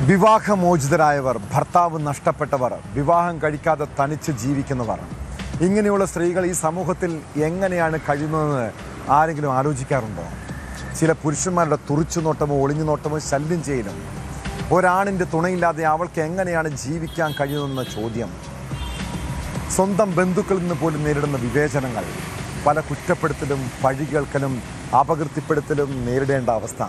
വിവാഹമോചിതരായവർ, ഭർത്താവ് നഷ്ടപ്പെട്ടവർ, വിവാഹം കഴിക്കാതെ തനിച്ച് ജീവിക്കുന്നവർ, ഇങ്ങനെയുള്ള സ്ത്രീകൾ ഈ സമൂഹത്തിൽ എങ്ങനെയാണ് കഴിയുന്നതെന്ന് ആരെങ്കിലും ആലോചിക്കാറുണ്ടോ? ചില പുരുഷന്മാരുടെ തുറിച്ചുനോട്ടമോ ഒളിഞ്ഞുനോട്ടമോ ശല്യം ചെയ്യലും, ഒരാണിൻ്റെ തുണയില്ലാതെ അവൾക്ക് എങ്ങനെയാണ് ജീവിക്കാൻ കഴിയുന്നതെന്ന ചോദ്യം, സ്വന്തം ബന്ധുക്കളിൽ നിന്ന് പോലും നേരിടുന്ന വിവേചനങ്ങൾ, പല കുറ്റപ്പെടുത്തലും പഴികേൾക്കലും അപകീർത്തിപ്പെടുത്തലും നേരിടേണ്ട അവസ്ഥ.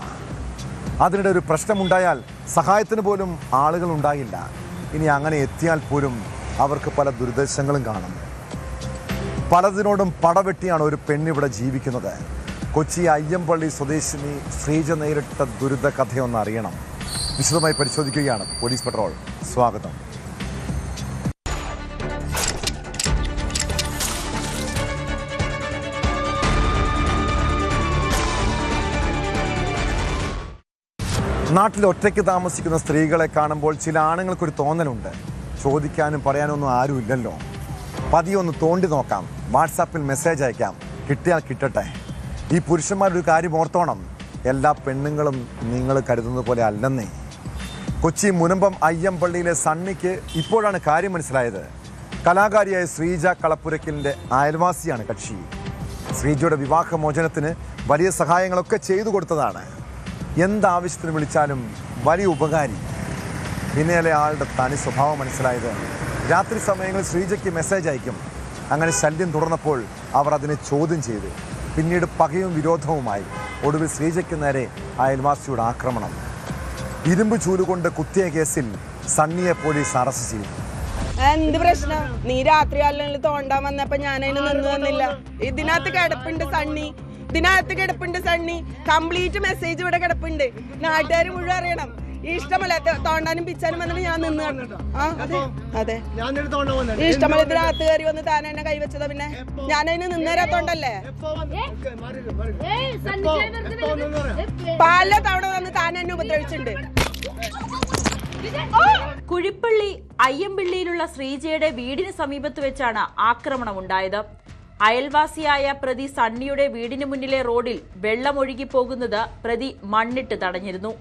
അതിനിടെ ഒരു പ്രശ്നമുണ്ടായാൽ സഹായത്തിന് പോലും ആളുകൾ ഉണ്ടാകില്ല. ഇനി അങ്ങനെ എത്തിയാൽ പോലും അവർക്ക് പല ദുരിതങ്ങളും കാണും. പലതിനോടും പടവെട്ടിയാണ് ഒരു പെണ്ണിവിടെ ജീവിക്കുന്നത്. കൊച്ചി അയ്യമ്പള്ളി സ്വദേശിനി ശ്രീജ നേരിട്ട ദുരിത കഥയൊന്ന് അറിയണം. വിശദമായി പരിശോധിക്കുകയാണ് പോലീസ് പട്രോൾ. സ്വാഗതം. നാട്ടിൽ ഒറ്റയ്ക്ക് താമസിക്കുന്ന സ്ത്രീകളെ കാണുമ്പോൾ ചില ആണുങ്ങൾക്കൊരു തോന്നലുണ്ട്, ചോദിക്കാനും പറയാനൊന്നും ആരുമില്ലല്ലോ, പതിയൊന്ന് തോണ്ടി നോക്കാം, വാട്സാപ്പിൽ മെസ്സേജ് അയക്കാം, കിട്ടിയാൽ കിട്ടട്ടെ. ഈ പുരുഷന്മാരൊരു കാര്യം ഓർത്തോണം, എല്ലാ പെണ്ണുങ്ങളും നിങ്ങൾ കരുതുന്നത് പോലെ അല്ലെന്നേ. കൊച്ചി മുനമ്പം അയ്യമ്പള്ളിയിലെ സണ്ണിക്ക് ഇപ്പോഴാണ് കാര്യം മനസ്സിലായത്. കലാകാരിയായ ശ്രീജ കളപ്പുരയ്ക്കലിൻ്റെ അയൽവാസിയാണ് കക്ഷി. ശ്രീജയുടെ വിവാഹമോചനത്തിന് വലിയ സഹായങ്ങളൊക്കെ ചെയ്തു കൊടുത്തതാണ്. എന്താവശ്യത്തിന് വിളിച്ചാലും വലിയ ഉപകാരി. പിന്നെയല്ലേ ആളുടെ തനി സ്വഭാവം മനസ്സിലായത്. രാത്രി സമയങ്ങളിൽ ശ്രീജയ്ക്ക് മെസ്സേജ് അയക്കും. അങ്ങനെ ശല്യം തുടർന്നപ്പോൾ അവർ അതിനെ ചോദ്യം ചെയ്തു. പിന്നീട് പകയും വിരോധവുമായി. ഒടുവിൽ ശ്രീജയ്ക്ക് നേരെ അയൽവാസിയുടെ ആക്രമണം. ഇരുമ്പ് ചൂലുകൊണ്ട് കുത്തിയ കേസിൽ സണ്ണിയെ പോലീസ് അറസ്റ്റ് ചെയ്തു. എന്ത് പ്രശ്നം? നീ രാത്രി അല്ലെങ്കിൽ തോണ്ടാൻ വന്നപ്പോ ഞാനതിന് നിന്ന് തന്നില്ല. ഇതിനകത്ത് കിടപ്പുണ്ട് സണ്ണി, കംപ്ലീറ്റ് മെസ്സേജ് ഇവിടെ കിടപ്പുണ്ട്. നാട്ടുകാർ മുഴുവൻ അറിയണം. ഇഷ്ടമല്ല തോണ്ടാനും പിച്ചാനും വന്നിട്ട് ഞാൻ നിന്ന് അതെ ഇഷ്ടമല്ല. ഇതിനകത്ത് കയറി വന്ന് താൻ എന്നെ കൈവച്ചതാ. പിന്നെ ഞാനതിന് നിന്നേരാത്തോണ്ടല്ലേ. പല തവണ വന്ന് താൻ എന്നെ ഉപദ്രവിച്ചിട്ടുണ്ട്. കുഴിപ്പള്ളി അയ്യമ്പള്ളിയിലുള്ള ശ്രീജയുടെ വീടിന് സമീപത്ത് വെച്ചാണ് ആക്രമണമുണ്ടായത്. അയൽവാസിയായ പ്രതി സണ്ണിയുടെ വീടിന് മുന്നിലെ റോഡിൽ വെള്ളമൊഴുകി പോകുന്നത് പ്രതി മണ്ണിട്ട് തടഞ്ഞിരുന്നു.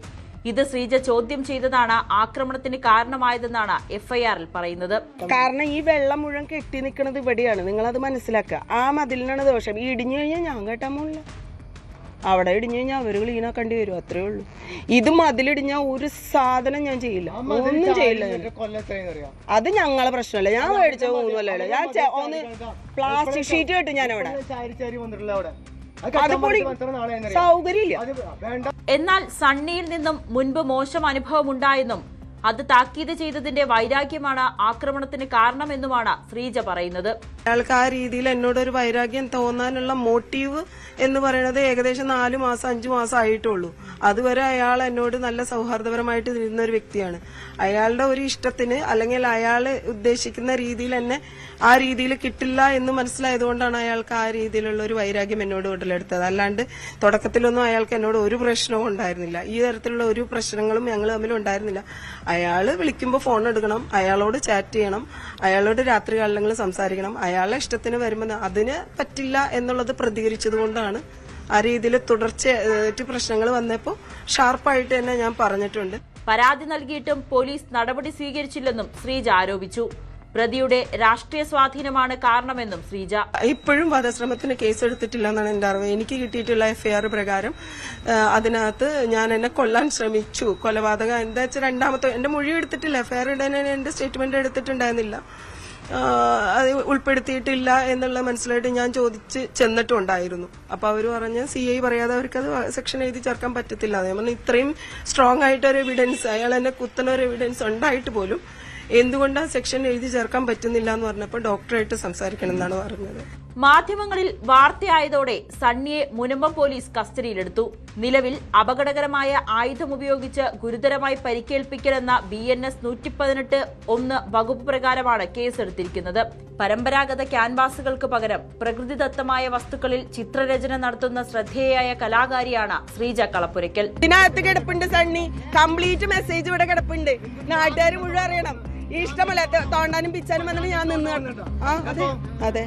ഇത് ശ്രീജ ചോദ്യം ചെയ്തതാണ് ആക്രമണത്തിന് കാരണമായതെന്നാണ് എഫ്ഐആറിൽ പറയുന്നത്. കാരണം ഈ വെള്ളം മുഴുവൻ കെട്ടി നിൽക്കുന്നത് ഇവിടെയാണ്. നിങ്ങളത് മനസ്സിലാക്കുക. ആ മതിലിനാണ് ദോഷം. ഈ ഇടിഞ്ഞു കഴിഞ്ഞാൽ ഞാൻ കേട്ടാൻ പോകില്ല. അവിടെ ഇടിഞ്ഞു കഴിഞ്ഞാൽ അവർ ക്ലീനാക്കേണ്ടി വരും, അത്രേ ഉള്ളൂ. ഇത് മതിലിടിഞ്ഞാൽ ഒരു സാധനം ഞാൻ ചെയ്യില്ല, ഒന്നും ചെയ്യില്ല. അത് ഞങ്ങളെ പ്രശ്നമല്ല. ഞാൻ മേടിച്ച 3 കൊല്ലമല്ല. ഞാൻ ഒന്ന് പ്ലാസ്റ്റിക് ഷീറ്റ് കെട്ടും ഞാൻ അവിടെ. സൗകര്യമില്ല. എന്നാൽ സണ്ണിയിൽ നിന്നും മുൻപ് മോശം അനുഭവം ഉണ്ടായെന്നും അത് താക്കീത് ചെയ്തതിന്റെ വൈരാഗ്യമാണ് ആക്രമണത്തിന് കാരണമെന്നുമാണ് ശ്രീജ പറയുന്നത്. അയാൾക്ക് ആ രീതിയിൽ എന്നോടൊരു വൈരാഗ്യം തോന്നാനുള്ള മോട്ടീവ് എന്ന് പറയുന്നത് ഏകദേശം 4 മാസം 5 മാസം ആയിട്ടുള്ളൂ. അതുവരെ അയാൾ എന്നോട് നല്ല സൗഹാർദ്ദപരമായിട്ട് നിന്ന ഒരു വ്യക്തിയാണ്. അയാളുടെ ഒരു ഇഷ്ടത്തിന് അല്ലെങ്കിൽ അയാൾ ഉദ്ദേശിക്കുന്ന രീതിയിൽ തന്നെ ആ രീതിയിൽ കിട്ടില്ല എന്ന് മനസ്സിലായതുകൊണ്ടാണ് അയാൾക്ക് ആ രീതിയിലുള്ള ഒരു വൈരാഗ്യം എന്നോട് ഉടലെടുത്തത്. അല്ലാണ്ട് തുടക്കത്തിലൊന്നും അയാൾക്ക് എന്നോട് ഒരു പ്രശ്നവും ഉണ്ടായിരുന്നില്ല. ഈ തരത്തിലുള്ള ഒരു പ്രശ്നങ്ങളും ഞങ്ങൾ തമ്മിൽ ഉണ്ടായിരുന്നില്ല. അയാൾ വിളിക്കുമ്പോൾ ഫോൺ എടുക്കണം, അയാളോട് ചാറ്റ് ചെയ്യണം, അയാളോട് രാത്രി കാലങ്ങളിൽ സംസാരിക്കണം. അയാളുടെ ഇഷ്ടത്തിന് വരുമ്പോൾ അതിന് പറ്റില്ല എന്നുള്ളത് പ്രതികരിച്ചത് കൊണ്ടാണ് ആ രീതിയിൽ തുടർച്ചയായിട്ട് പ്രശ്നങ്ങൾ വന്നപ്പോൾ ഷാർപ്പായിട്ട് തന്നെ ഞാൻ പറഞ്ഞിട്ടുണ്ട്. പരാതി നൽകിയിട്ടും പോലീസ് നടപടി സ്വീകരിച്ചില്ലെന്നും ശ്രീജ ആരോപിച്ചു. പ്രതിയുടെ രാഷ്ട്രീയ സ്വാധീനമാണ് കാരണമെന്നും ശ്രീജ. ഇപ്പോഴും വധശ്രമത്തിന് കേസെടുത്തിട്ടില്ല എന്നാണ് എന്റെ അറിവ്. എനിക്ക് കിട്ടിയിട്ടുള്ള എഫ്ഐആർ പ്രകാരം അതിനകത്ത് ഞാൻ എന്നെ കൊല്ലാൻ ശ്രമിച്ചു, കൊലപാതകം എന്താ വെച്ചാൽ രണ്ടാമത്തെ എന്റെ മൊഴി എടുത്തിട്ടില്ല. എഫ്ഐആർ ഇടാൻ എന്റെ സ്റ്റേറ്റ്മെന്റ് എടുത്തിട്ടുണ്ടായിരുന്നില്ല. അത് ഉൾപ്പെടുത്തിയിട്ടില്ല എന്നുള്ള മനസ്സിലായിട്ട് ഞാൻ ചോദിച്ച് ചെന്നിട്ടുണ്ടായിരുന്നു. അപ്പൊ അവര് പറഞ്ഞ CI പറയാതെ അവർക്ക് അത് സെക്ഷൻ എഴുതി ചേർക്കാൻ പറ്റത്തില്ല. അതേപോലെ ഇത്രയും സ്ട്രോങ് ആയിട്ടൊരു എവിഡൻസ്, അയാൾ എന്നെ കുത്തുന്ന ഒരു എവിഡൻസ് ഉണ്ടായിട്ട് പോലും എന്തുകൊണ്ടാണ് സെക്ഷൻ എഴുതി ചേർക്കാൻ പറ്റുന്നില്ല എന്ന് പറഞ്ഞപ്പോൾ ഡോക്ടറായിട്ട് സംസാരിക്കണം എന്നാണ് പറഞ്ഞത്. മാധ്യമങ്ങളിൽ വാർത്തയായതോടെ സണ്ണിയെ മുനമ്പം പോലീസ് കസ്റ്റഡിയിലെടുത്തു. നിലവിൽ അപകടകരമായ ആയുധം ഉപയോഗിച്ച് ഗുരുതരമായി പരിക്കേൽപ്പിക്കലെന്ന BNS 118(1) വകുപ്പ് പ്രകാരമാണ് കേസെടുത്തിരിക്കുന്നത്. പരമ്പരാഗത ക്യാൻവാസുകൾക്ക് പകരം പ്രകൃതിദത്തമായ വസ്തുക്കളിൽ ചിത്രരചന നടത്തുന്ന ശ്രദ്ധേയയായ കലാകാരിയാണ് ശ്രീജ കളപ്പുരയ്ക്കൽ. ഇതിനകത്ത് കിടപ്പുണ്ട് സണ്ണി, കംപ്ലീറ്റ് മെസ്സേജ് ഇവിടെ കിടപ്പുണ്ട്. നാട്ടുകാർ മുഴുവൻ അറിയണം. ഇഷ്ടമല്ല തോണ്ടാനും പിച്ചാനും വന്നിട്ട് ഞാൻ നിന്ന് അതെ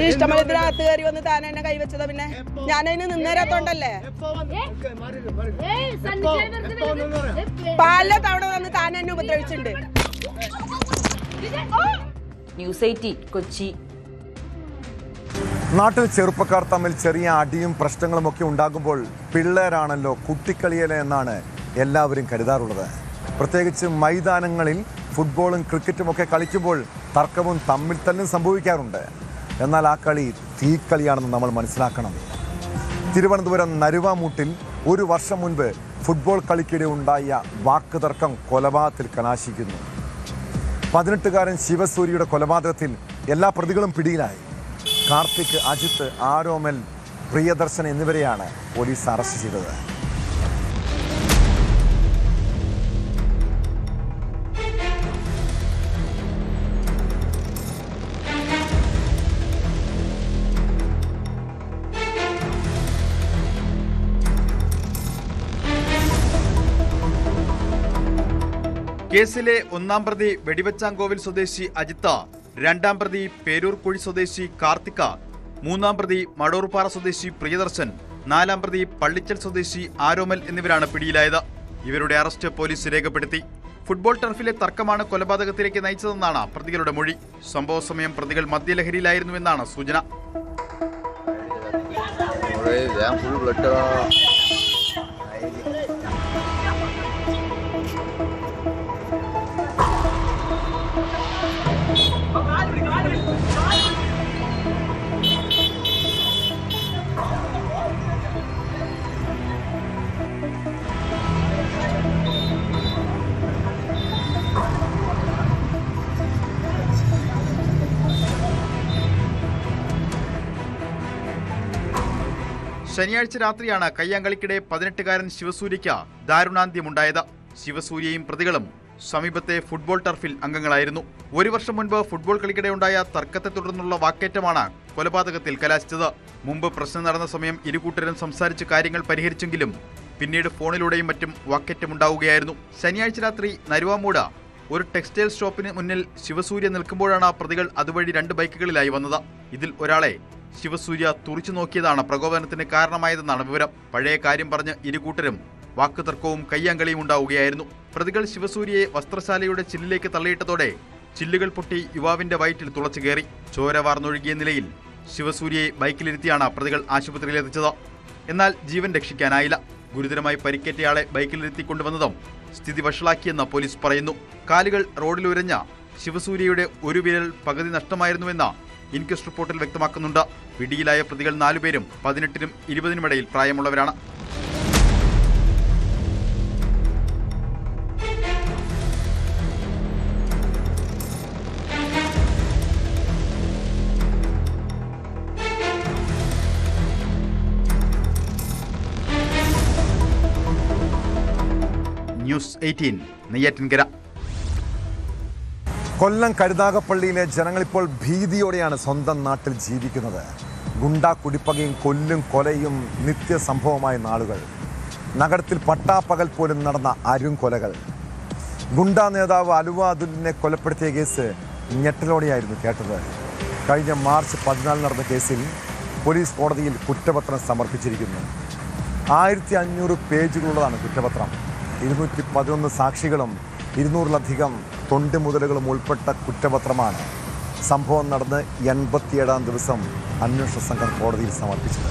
ഇഷ്ടമല്ല ഇതിനകത്ത് കയറി വന്ന് താൻ എന്നെ കൈവച്ചതാ. പിന്നെ ഞാനതിന് നിന്നേരാത്തോണ്ടല്ലേ പല തവണ വന്ന് താൻ എന്നെ ഉപദ്രവിച്ചിട്ടുണ്ട്. ന്യൂസ് 18 കൊച്ചി. നാട്ടിൽ ചെറുപ്പക്കാർ തമ്മിൽ ചെറിയ അടിയും പ്രശ്നങ്ങളും ഒക്കെ ഉണ്ടാകുമ്പോൾ പിള്ളേരാണല്ലോ കുട്ടിക്കളിയല്ലേ എന്നാണ് എല്ലാവരും കരുതാറുള്ളത്. പ്രത്യേകിച്ച് മൈതാനങ്ങളിൽ ഫുട്ബോളും ക്രിക്കറ്റും ഒക്കെ കളിക്കുമ്പോൾ തർക്കവും തമ്മിൽ തന്നെ സംഭവിക്കാറുണ്ട്. എന്നാൽ ആ കളി തീക്കളിയാണെന്ന് നമ്മൾ മനസ്സിലാക്കണം. തിരുവനന്തപുരം നരുവാമൂട്ടിൽ 1 വർഷം മുൻപ് ഫുട്ബോൾ കളിക്കിടെ ഉണ്ടായ വാക്ക് തർക്കം കൊലപാതകത്തിൽ കലാശിക്കുന്നു. 18-കാരൻ ശിവസൂര്യയുടെ കൊലപാതകത്തിൽ എല്ലാ പ്രതികളും പിടിയിലായി. കാർത്തിക്, അജിത്ത്, ആരോമൽ, പ്രിയദർശൻ എന്നിവരെയാണ് പോലീസ് അറസ്റ്റ് ചെയ്തത്. കേസിലെ 1-ാം പ്രതി വെടിവച്ചാങ്കോവിൽ സ്വദേശി അജിത്ത, 2-ാം പ്രതി പേരൂർക്കുഴി സ്വദേശി കാർത്തിക, 3-ാം പ്രതി മടൂർപ്പാറ സ്വദേശി പ്രിയദർശൻ, 4-ാം പ്രതി പള്ളിച്ചൽ സ്വദേശി ആരോമൽ എന്നിവരാണ് പിടിയിലായത്. ഇവരുടെ അറസ്റ്റ് പോലീസ് രേഖപ്പെടുത്തി. ഫുട്ബോൾ ടർഫിലെ തർക്കമാണ് കൊലപാതകത്തിലേക്ക് നയിച്ചതെന്നാണ് പ്രതികളുടെ മൊഴി. സംഭവ സമയം പ്രതികൾ മദ്യലഹരിയിലായിരുന്നുവെന്നാണ് സൂചന. ശനിയാഴ്ച രാത്രിയാണ് കയ്യാങ്കളിക്കിടെ 18-കാരൻ ശിവസൂര്യയ്ക്ക് ദാരുണാന്ത്യമുണ്ടായത്. ശിവസൂര്യയും പ്രതികളും സമീപത്തെ ഫുട്ബോൾ ടർഫിൽ അംഗങ്ങളായിരുന്നു. 1 വർഷം മുൻപ് ഫുട്ബോൾ കളിക്കിടെ ഉണ്ടായ തർക്കത്തെ തുടർന്നുള്ള വാക്കേറ്റമാണ് കൊലപാതകത്തിൽ കലാശിച്ചത്. മുമ്പ് പ്രശ്നം നടന്ന സമയം ഇരുകൂട്ടരും സംസാരിച്ച് കാര്യങ്ങൾ പരിഹരിച്ചെങ്കിലും പിന്നീട് ഫോണിലൂടെയും മറ്റും വാക്കേറ്റമുണ്ടാവുകയായിരുന്നു. ശനിയാഴ്ച രാത്രി നരുവാമൂട് ഒരു ടെക്സ്റ്റൈൽ ഷോപ്പിന് മുന്നിൽ ശിവസൂര്യ നിൽക്കുമ്പോഴാണ് പ്രതികൾ അതുവഴി 2 ബൈക്കുകളിലായി വന്നത്. ഇതിൽ ഒരാളെ ശിവസൂര്യ തുറിച്ചു നോക്കിയതാണ് പ്രകോപനത്തിന് കാരണമായതെന്നാണ് വിവരം. പഴയ കാര്യം പറഞ്ഞ് ഇരുകൂട്ടരും വാക്കുതർക്കവും കയ്യാങ്കളിയും ഉണ്ടാവുകയായിരുന്നു. പ്രതികൾ ശിവസൂര്യയെ വസ്ത്രശാലയുടെ ചില്ലിലേക്ക് തള്ളിയിട്ടതോടെ ചില്ലുകൾ പൊട്ടി യുവാവിന്റെ വയറ്റിൽ തുളച്ചു കയറി. ചോര വാർന്നൊഴുകിയ നിലയിൽ ശിവസൂര്യയെ ബൈക്കിലിരുത്തിയാണ് പ്രതികൾ ആശുപത്രിയിലെത്തിച്ചത്. എന്നാൽ ജീവൻ രക്ഷിക്കാനായില്ല. ഗുരുതരമായി പരിക്കേറ്റയാളെ ബൈക്കിലിരുത്തി കൊണ്ടുവന്നതും സ്ഥിതി വഷളാക്കിയെന്ന് പോലീസ് പറയുന്നു. കാലുകൾ റോഡിലുരഞ്ഞ ശിവസൂര്യയുടെ ഒരു വിരൽ പകുതി നഷ്ടമായിരുന്നുവെന്ന് ഇൻക്വസ്റ്റ് റിപ്പോർട്ടിൽ വ്യക്തമാക്കുന്നുണ്ട്. പിടിയിലായ പ്രതികൾ 4 പേരും 18-നും 20-നും ഇടയിൽ പ്രായമുള്ളവരാണ്. ന്യൂസ് 18 നെയ്യാറ്റിൻകര. കൊല്ലം കരുനാഗപ്പള്ളിയിലെ ജനങ്ങളിപ്പോൾ ഭീതിയോടെയാണ് സ്വന്തം നാട്ടിൽ ജീവിക്കുന്നത്. ഗുണ്ടാ കുടിപ്പകയും കൊല്ലും കൊലയും നിത്യസംഭവമായ നാളുകൾ. നഗരത്തിൽ പട്ടാപ്പകൽ പോലും നടന്ന അരുംകൊലകൾ. ഗുണ്ടാ നേതാവ് അലുവ അതുലിനെ കൊലപ്പെടുത്തിയ കേസ് ഞെട്ടലോടെയായിരുന്നു കേട്ടത്. കഴിഞ്ഞ മാർച്ച് 14 നടന്ന കേസിൽ പോലീസ് കോടതിയിൽ കുറ്റപത്രം സമർപ്പിച്ചിരിക്കുന്നു. 1500 പേജുകളുള്ളതാണ് കുറ്റപത്രം. 211 സാക്ഷികളും 200-ലധികം തൊണ്ടിമുതലുകളും ഉൾപ്പെട്ട കുറ്റപത്രമാണ് സംഭവം നടന്ന് 87-ാം ദിവസം അന്വേഷണ സംഘം കോടതിയിൽ സമർപ്പിച്ചത്.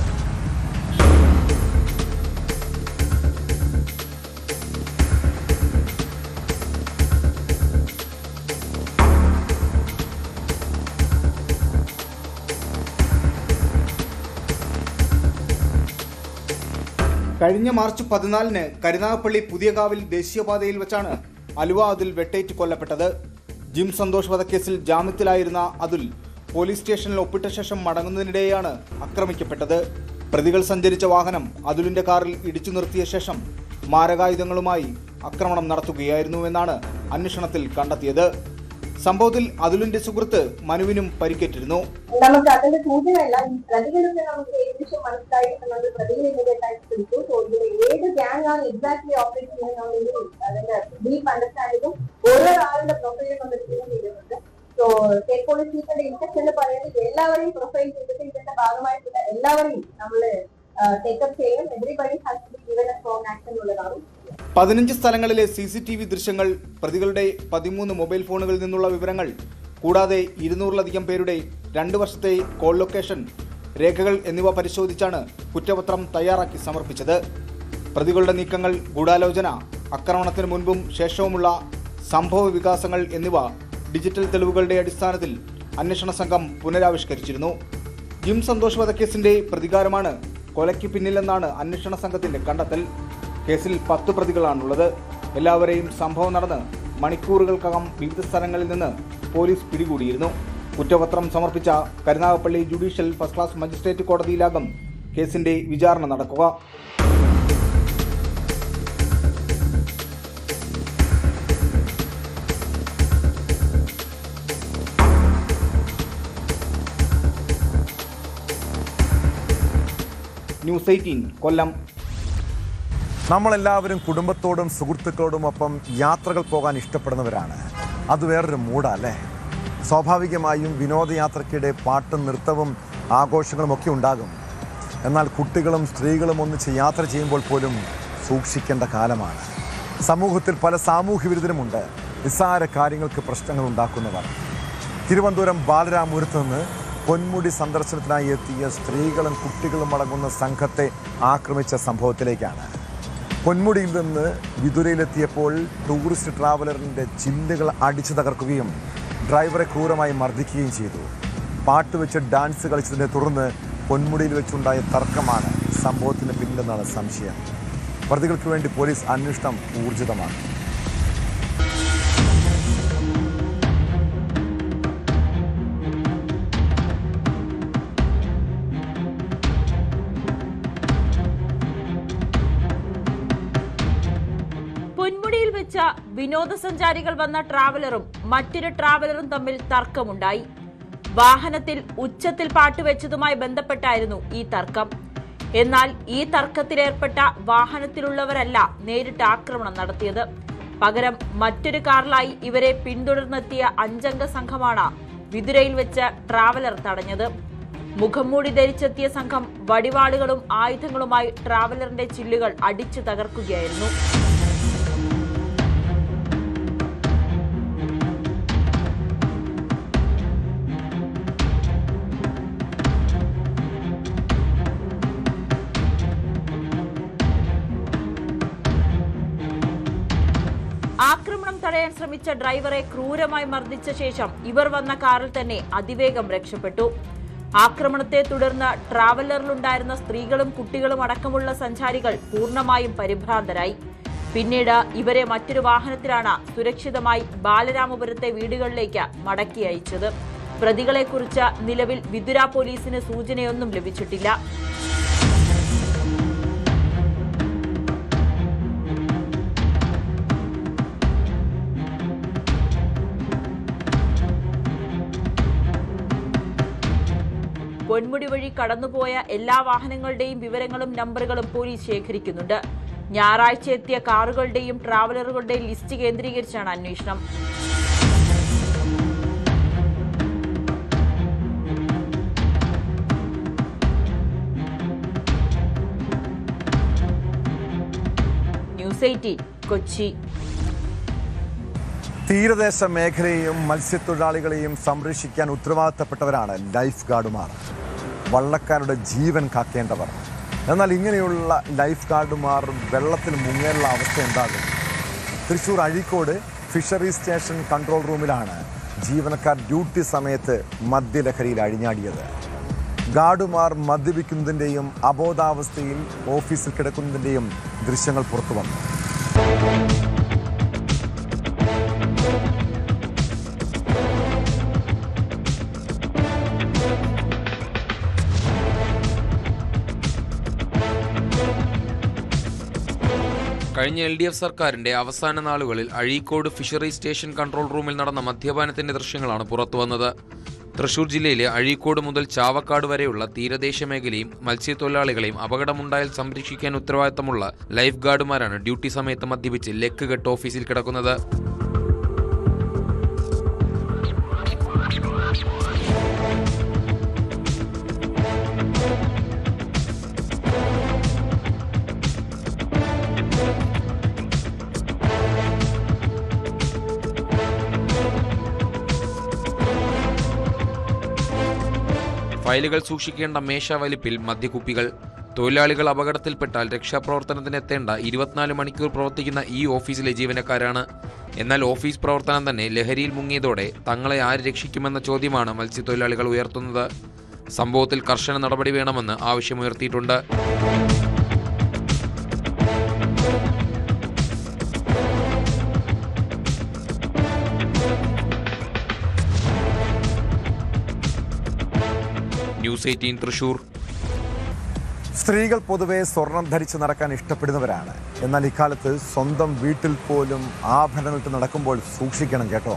കഴിഞ്ഞ മാർച്ച് 14-ന് കരുനാഗപ്പള്ളി പുതിയകാവിൽ ദേശീയപാതയിൽ വെച്ചാണ് അലുവ അതുൽ വെട്ടേറ്റ് കൊല്ലപ്പെട്ടത്. ജിം സന്തോഷ് വധക്കേസിൽ ജാമ്യത്തിലായിരുന്ന അതുൽ പോലീസ് സ്റ്റേഷനിൽ ഒപ്പിട്ട ശേഷം മടങ്ങുന്നതിനിടെയാണ് ആക്രമിക്കപ്പെട്ടത്. പ്രതികൾ സഞ്ചരിച്ച വാഹനം അതുലിന്റെ കാറിൽ ഇടിച്ചു നിർത്തിയ ശേഷം മാരകായുധങ്ങളുമായി ആക്രമണം നടത്തുകയായിരുന്നുവെന്നാണ് അന്വേഷണത്തിൽ കണ്ടെത്തിയത്. സംഭവത്തിൽ അതുലിന്റെ സുഹൃത്ത് മനുവിനും പരിക്കേറ്റിരുന്നു. നമുക്ക് അതിന്റെ സൂചനയല്ല, ഈ പ്രതികളൊക്കെ നമുക്ക് ഏകദേശം മനസ്സിലായി. നമ്മൾ പ്രതികളെ ഇമീഡിയറ്റായിട്ട് പിടിച്ചു. സോ ഇതിൽ ഏത് ഗ്യാങ് ആണ് എക്സാക്ട്ലി ഓപ്പറേറ്റ് ചെയ്യുന്നത് അതിന്റെ ഡീപ്പ് അണ്ടർസ്റ്റാൻഡിങ്ങും ഓരോരാളുടെ പ്രൊഫൈലും നമ്മൾ ചെയ്തിട്ടുണ്ട്. സോ സ്റ്റേറ്റ് പോലീസ് ചീഫിന്റെ ഇൻസ്ട്രക്ഷൻ എന്ന് പറയുന്നത് എല്ലാവരെയും പ്രൊഫൈൽ ചെയ്തിട്ട് ഇതിന്റെ ഭാഗമായിട്ടുള്ള എല്ലാവരെയും നമ്മൾ ടേക്കപ്പ് ചെയ്യും. Everybody has to be given a strong action എന്നുള്ളതാണ്. 15 സ്ഥലങ്ങളിലെ CCTV ദൃശ്യങ്ങൾ, പ്രതികളുടെ 13 മൊബൈൽ ഫോണുകളിൽ നിന്നുള്ള വിവരങ്ങൾ, കൂടാതെ 200-ലധികം പേരുടെ 2 വർഷത്തെ കോൾ ലൊക്കേഷൻ രേഖകൾ എന്നിവ പരിശോധിച്ചാണ് കുറ്റപത്രം തയ്യാറാക്കി സമർപ്പിച്ചത്. പ്രതികളുടെ നീക്കങ്ങൾ, ഗൂഢാലോചന, ആക്രമണത്തിന് മുൻപും ശേഷവുമുള്ള സംഭവ വികാസങ്ങൾ എന്നിവ ഡിജിറ്റൽ തെളിവുകളുടെ അടിസ്ഥാനത്തിൽ അന്വേഷണ സംഘം പുനരാവിഷ്കരിച്ചിരുന്നു. ജിം സന്തോഷ് വധക്കേസിന്റെ പ്രതികാരമാണ് കൊലയ്ക്ക് പിന്നിലെന്നാണ് അന്വേഷണ സംഘത്തിന്റെ കണ്ടെത്തൽ. കേസിൽ 10 പ്രതികളാണുള്ളത്. എല്ലാവരെയും സംഭവം നടന്ന് മണിക്കൂറുകൾക്കകം വിവിധ സ്ഥലങ്ങളിൽ നിന്ന് പോലീസ് പിടികൂടിയിരുന്നു. കുറ്റപത്രം സമർപ്പിച്ച Karunagappally judicial first class magistrate കോടതിയിലാകും കേസിന്റെ വിചാരണ നടക്കുക. ന്യൂസ് 18 കൊല്ലം. നമ്മളെല്ലാവരും കുടുംബത്തോടും സുഹൃത്തുക്കളോടും ഒപ്പം യാത്രകൾ പോകാൻ ഇഷ്ടപ്പെടുന്നവരാണ്. അത് വേറൊരു മൂഡല്ലേ. സ്വാഭാവികമായും വിനോദയാത്രയ്ക്കിടെ പാട്ടും നൃത്തവും ആഘോഷങ്ങളും ഒക്കെ ഉണ്ടാകും. എന്നാൽ കുട്ടികളും സ്ത്രീകളും ഒന്നിച്ച് യാത്ര ചെയ്യുമ്പോൾ പോലും സൂക്ഷിക്കേണ്ട കാലമാണ്. സമൂഹത്തിൽ പല സാമൂഹ്യ വിരുദ്ധരുമുണ്ട്, നിസ്സാര കാര്യങ്ങൾക്ക് പ്രശ്നങ്ങൾ ഉണ്ടാക്കുന്നവർ. തിരുവനന്തപുരം ബാലരാമപുരത്ത് നിന്ന് പൊന്മുടി സന്ദർശനത്തിനായി എത്തിയ സ്ത്രീകളും കുട്ടികളും അടങ്ങുന്ന സംഘത്തെ ആക്രമിച്ച സംഭവത്തിലേക്കാണ്. പൊന്മുടിയിൽ നിന്ന് വിതുരയിലെത്തിയപ്പോൾ ടൂറിസ്റ്റ് ട്രാവലറിൻ്റെ ചില്ലുകൾ അടിച്ചു തകർക്കുകയും ഡ്രൈവറെ ക്രൂരമായി മർദ്ദിക്കുകയും ചെയ്തു. പാട്ട് വെച്ച് ഡാൻസ് കളിച്ചതിനെ തുടർന്ന് പൊന്മുടിയിൽ വെച്ചുണ്ടായ തർക്കമാണ് സംഭവത്തിന് പിന്നിലെന്നാണ് സംശയം. പ്രതികൾക്ക് വേണ്ടി പോലീസ് അന്വേഷണം ഊർജിതമാണ്. പൊന്മുടിയിൽ വെച്ച വിനോദസഞ്ചാരികൾ വന്ന ട്രാവലറും മറ്റൊരു ട്രാവലറും തമ്മിൽ തർക്കമുണ്ടായി. വാഹനത്തിൽ ഉച്ചത്തിൽ പാട്ടുവെച്ചതുമായി ബന്ധപ്പെട്ടായിരുന്നു ഈ തർക്കം. എന്നാൽ ഈ തർക്കത്തിലേർപ്പെട്ട വാഹനത്തിലുള്ളവരല്ല നേരിട്ട് ആക്രമണം നടത്തിയത്. പകരം മറ്റൊരു കാറിലായി ഇവരെ പിന്തുടർന്നെത്തിയ 5-അംഗ സംഘമാണ് വിതുരയിൽ വെച്ച് ട്രാവലർ തടഞ്ഞത്. മുഖംമൂടി ധരിച്ചെത്തിയ സംഘം വടിവാളുകളും ആയുധങ്ങളുമായി ട്രാവലറിന്റെ ചില്ലുകൾ അടിച്ചു തകർക്കുകയായിരുന്നു. ആക്രമണം തടയാൻ ശ്രമിച്ച ഡ്രൈവറെ ക്രൂരമായി മർദ്ദിച്ച ശേഷം ഇവർ വന്ന കാറിൽ തന്നെ അതിവേഗം രക്ഷപ്പെട്ടു. ആക്രമണത്തെ തുടർന്ന് ട്രാവലറിലുണ്ടായിരുന്ന സ്ത്രീകളും കുട്ടികളും അടക്കമുള്ള സഞ്ചാരികൾ പൂർണ്ണമായും പരിഭ്രാന്തരായി. പിന്നീട് ഇവരെ മറ്റൊരു വാഹനത്തിലാണ് സുരക്ഷിതമായി ബാലരാമപുരത്തെ വീടുകളിലേക്ക് മടക്കി അയച്ചത്. പ്രതികളെക്കുറിച്ച് നിലവിൽ വിതുര പോലീസിന് സൂചനയൊന്നും ലഭിച്ചിട്ടില്ല. പൊന്മുടി വഴി കടന്നുപോയ എല്ലാ വാഹനങ്ങളുടെയും വിവരങ്ങളും നമ്പറുകളും പോലീസ് ശേഖരിക്കുന്നുണ്ട്. ഞായറാഴ്ച എത്തിയ കാറുകളുടെയും ട്രാവലറുകളുടെയും ലിസ്റ്റ് കേന്ദ്രീകരിച്ചാണ് അന്വേഷണം. ന്യൂസ് 18 കൊച്ചി. തീരദേശ മേഖലയെയും മത്സ്യത്തൊഴിലാളികളെയും സംരക്ഷിക്കാൻ ഉത്തരവാദിത്തപ്പെട്ടവരാണ് ലൈഫ് ഗാർഡുമാർ, വള്ളക്കാരുടെ ജീവൻ കാക്കേണ്ടവർ. എന്നാൽ ഇങ്ങനെയുള്ള ലൈഫ് ഗാർഡുമാർ വെള്ളത്തിൽ മുങ്ങേനുള്ള അവസ്ഥ എന്താകും? Thrissur Azhikode fisheries station control റൂമിലാണ് ജീവനക്കാർ ഡ്യൂട്ടി സമയത്ത് മദ്യലഹരിയിൽ അഴിഞ്ഞാടിയത്. ഗാർഡുമാർ മദ്യപിക്കുന്നതിൻ്റെയും അബോധാവസ്ഥയിൽ ഓഫീസിൽ കിടക്കുന്നതിൻ്റെയും ദൃശ്യങ്ങൾ പുറത്തു വന്നു. കഴിഞ്ഞ LDF സർക്കാരിന്റെ അവസാന നാളുകളിൽ അഴീക്കോട് ഫിഷറി സ്റ്റേഷൻ കൺട്രോൾ റൂമിൽ നടന്ന മദ്യപാനത്തിന്റെ ദൃശ്യങ്ങളാണ് പുറത്തുവന്നത്. തൃശൂർ ജില്ലയിലെ അഴീക്കോട് മുതൽ ചാവക്കാട് വരെയുള്ള തീരദേശ മേഖലയും മത്സ്യത്തൊഴിലാളികളെയും അപകടമുണ്ടായാൽ സംരക്ഷിക്കാൻ ഉത്തരവാദിത്തമുള്ള ലൈഫ് ഗാർഡുമാരാണ് ഡ്യൂട്ടി സമയത്ത് മദ്യപിച്ച് ലെക്ക് കെട്ട് ഓഫീസിൽ കിടക്കുന്നത്. ഫയലുകൾ സൂക്ഷിക്കേണ്ട മേശ വലിപ്പിൽ മദ്യക്കുപ്പികൾ. തൊഴിലാളികൾ അപകടത്തിൽപ്പെട്ടാൽ രക്ഷാപ്രവർത്തനത്തിനെത്തേണ്ട 24 മണിക്കൂർ പ്രവർത്തിക്കുന്ന ഈ ഓഫീസിലെ ജീവനക്കാരാണ്. എന്നാൽ ഓഫീസ് പ്രവർത്തനം തന്നെ ലഹരിയിൽ മുങ്ങിയതോടെ തങ്ങളെ ആര് രക്ഷിക്കുമെന്ന ചോദ്യമാണ് മത്സ്യത്തൊഴിലാളികൾ ഉയർത്തുന്നത്. സംഭവത്തിൽ കർശന നടപടി വേണമെന്ന് ആവശ്യമുയർത്തിയിട്ടുണ്ട്. ന്യൂസ് 18 തൃശൂർ. സ്ത്രീകൾ പൊതുവെ സ്വർണം ധരിച്ച് നടക്കാൻ ഇഷ്ടപ്പെടുന്നവരാണ്. എന്നാൽ ഇക്കാലത്ത് സ്വന്തം വീട്ടിൽ പോലും ആഭരണങ്ങളിട്ട് നടക്കുമ്പോൾ സൂക്ഷിക്കണം കേട്ടോ.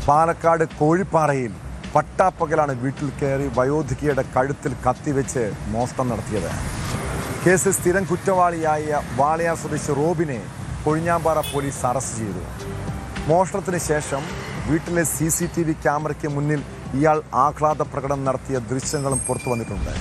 പാലക്കാട് കോഴിപ്പാറയിൽ പട്ടാപ്പകലാണ് വീട്ടിൽ കയറി വയോധികയുടെ കഴുത്തിൽ കത്തിവെച്ച് മോഷണം നടത്തിയത്. കേസിൽ സ്ഥിരം കുറ്റവാളിയായ വാളയാർ സ്വദേശി റോബിനെ കൊഴിഞ്ഞാമ്പാറ പോലീസ് അറസ്റ്റ് ചെയ്തു. മോഷണത്തിന് ശേഷം വീട്ടിലെ CCTV ക്യാമറയ്ക്ക് മുന്നിൽ ഇയാൾ ആഹ്ലാദ പ്രകടനം നടത്തിയ ദൃശ്യങ്ങളും പുറത്തു വന്നിട്ടുണ്ട്.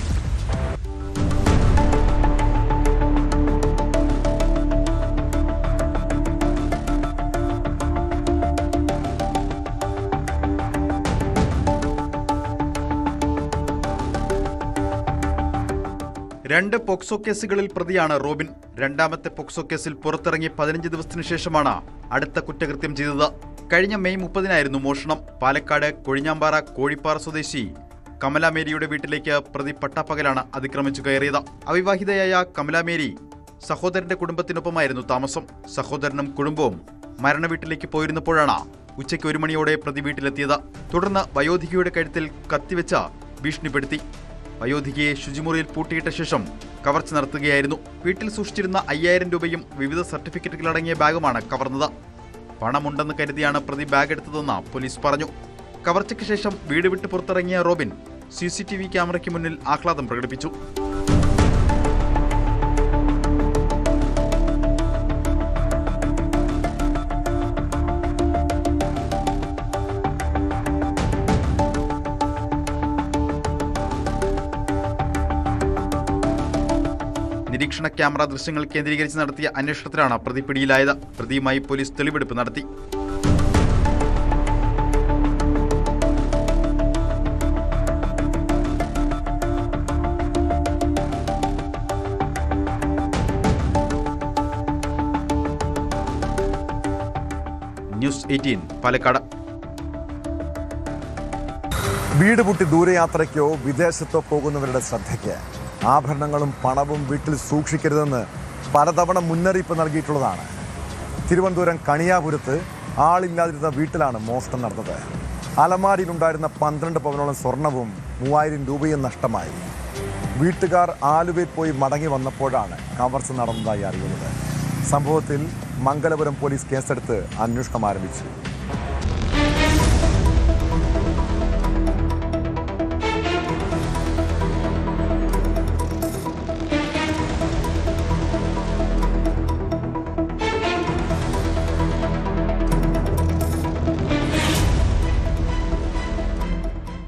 രണ്ട് പോക്സോ കേസുകളിൽ പ്രതിയാണ് റോബിൻ. രണ്ടാമത്തെ പോക്സോ കേസിൽ പുറത്തിറങ്ങി 15 ദിവസത്തിനു ശേഷമാണ് അടുത്ത കുറ്റകൃത്യം ചെയ്തത്. കഴിഞ്ഞ മെയ് 30-നായിരുന്നു മോഷണം. പാലക്കാട് കൊഴിഞ്ഞാമ്പാറ കോഴിപ്പാറ സ്വദേശി കമലാമേരിയുടെ വീട്ടിലേക്ക് പ്രതി പട്ടാപ്പകലാണ് അതിക്രമിച്ചു കയറിയത്. അവിവാഹിതയായ കമലാമേരി സഹോദരന്റെ കുടുംബത്തിനൊപ്പമായിരുന്നു താമസം. സഹോദരനും കുടുംബവും മരണ വീട്ടിലേക്ക് പോയിരുന്നപ്പോഴാണ് ഉച്ചയ്ക്ക് 1 മണിയോടെ പ്രതി വീട്ടിലെത്തിയത്. തുടർന്ന് വയോധികയുടെ കഴുത്തിൽ കത്തിവെച്ച ഭീഷണിപ്പെടുത്തി. വയോധികയെ ശുചിമുറിയിൽ പൂട്ടിയിട്ട ശേഷം കവർച്ച നടത്തുകയായിരുന്നു. വീട്ടിൽ സൂക്ഷിച്ചിരുന്ന 5000 രൂപയും വിവിധ സർട്ടിഫിക്കറ്റുകളടങ്ങിയ ബാഗുമാണ് കവർന്നത്. പണമുണ്ടെന്ന് കരുതിയാണ് പ്രതി ബാഗ് എടുത്തതെന്ന് പോലീസ് പറഞ്ഞു. കവർച്ചയ്ക്ക് ശേഷം വീട് വിട്ട് പുറത്തിറങ്ങിയ റോബിൻ CCTV ക്യാമറയ്ക്ക് മുന്നിൽ ആഹ്ലാദം പ്രകടിപ്പിച്ചു. നിരീക്ഷണ ക്യാമറ ദൃശ്യങ്ങൾ കേന്ദ്രീകരിച്ച് നടത്തിയ അന്വേഷണത്തിലാണ് പ്രതി പിടിയിലായത്. പ്രതിയുമായി പോലീസ് തെളിവെടുപ്പ് നടത്തി. ന്യൂസ് 18 പാലക്കാട്. വീട് പൂട്ടി ദൂരയാത്രയ്ക്കോ വിദേശത്തോ പോകുന്നവരുടെ ശ്രദ്ധയ്ക്ക് ആഭരണങ്ങളും പണവും വീട്ടിൽ സൂക്ഷിക്കരുതെന്ന് പലതവണ മുന്നറിയിപ്പ് നൽകിയിട്ടുള്ളതാണ്. തിരുവനന്തപുരം കണിയാപുരത്ത് ആളില്ലാതിരുന്ന വീട്ടിലാണ് മോഷണം നടന്നത്. അലമാരിയിലുണ്ടായിരുന്ന 12 പവനോളം സ്വർണവും 3000 രൂപയും നഷ്ടമായി. വീട്ടുകാർ ആലുവയിൽ പോയി മടങ്ങി വന്നപ്പോഴാണ് കവർച്ച നടന്നതായി അറിയുന്നത്. സംഭവത്തിൽ മംഗലപുരം പോലീസ് കേസെടുത്ത് അന്വേഷണം ആരംഭിച്ചു.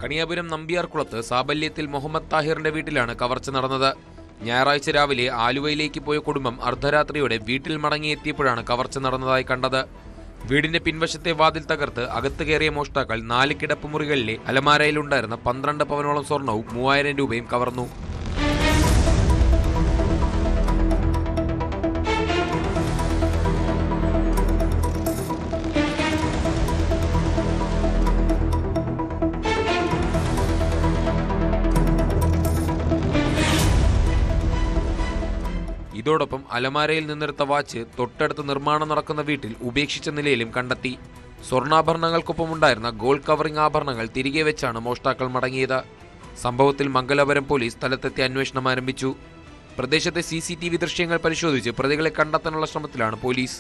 കണിയാപുരം നമ്പ്യാർകുളത്ത് സാബല്യത്തിൽ മുഹമ്മദ് താഹിറിന്റെ വീട്ടിലാണ് കവർച്ച നടന്നത്. ഞായറാഴ്ച രാവിലെ ആലുവയിലേക്ക് പോയ കുടുംബം അർദ്ധരാത്രിയോടെ വീട്ടിൽ മടങ്ങിയെത്തിയപ്പോഴാണ് കവർച്ച നടന്നതായി കണ്ടത്. വീടിന്റെ പിൻവശത്തെ വാതിൽ തകർത്ത് അകത്ത് കയറിയ മോഷ്ടാക്കൾ 4 കിടപ്പുമുറികളിലെ അലമാരയിലുണ്ടായിരുന്ന 12 പവനോളം സ്വർണവും 3000 രൂപയും കവർന്നു. ഇതോടൊപ്പം അലമാരയിൽ നിന്നെടുത്ത വാച്ച് തൊട്ടടുത്ത് നിർമ്മാണം നടക്കുന്ന വീട്ടിൽ ഉപേക്ഷിച്ച നിലയിലും കണ്ടെത്തി. സ്വർണ്ണാഭരണങ്ങൾക്കൊപ്പമുണ്ടായിരുന്ന ഗോൾഡ് കവറിംഗ് ആഭരണങ്ങൾ തിരികെ വെച്ചാണ് മോഷ്ടാക്കൾ മടങ്ങിയത്. സംഭവത്തിൽ മംഗലപുരം പോലീസ് സ്ഥലത്തെത്തി അന്വേഷണം ആരംഭിച്ചു. പ്രദേശത്തെ CCTV ദൃശ്യങ്ങൾ പരിശോധിച്ച് പ്രതികളെ കണ്ടെത്താനുള്ള ശ്രമത്തിലാണ് പോലീസ്.